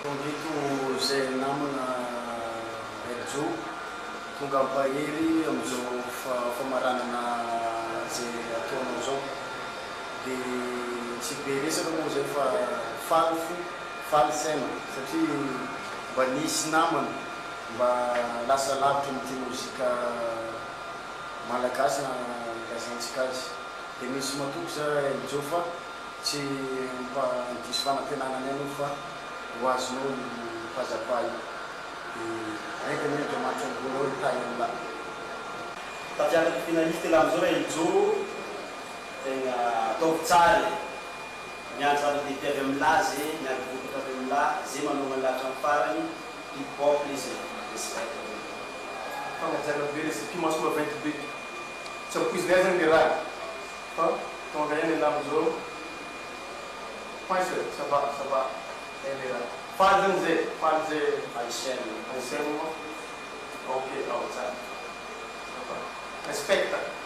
Tongito zay namana Eljo tonga bahery amizao famaranana zay ataonao zao dia tsy be resaka moa zay fa faly saina satria mba nisy namana mba lasa lavitra amin'ity mozika malagasy gazantsika azy dia misy matoky za Eljo fa tsy mba diso fanampiananany any fa ho azonao mpazapay aika ny andriamanitra ambonao hitay amina tafiaraky finaliste la amizao Eljo tegna ataovy tsara miandry zava-dehibe avy amilazy miandry vokatra avy amila zay manao manlatra amin'ny farany hip hop izy respect fagnajarana be resaky maso maventy be tsy ampoizinay zany le raha fa tonga eny la amizao pense ça va eny raha faly zany zay faly zay ancienne ancienne ok ao tsara ça va respecta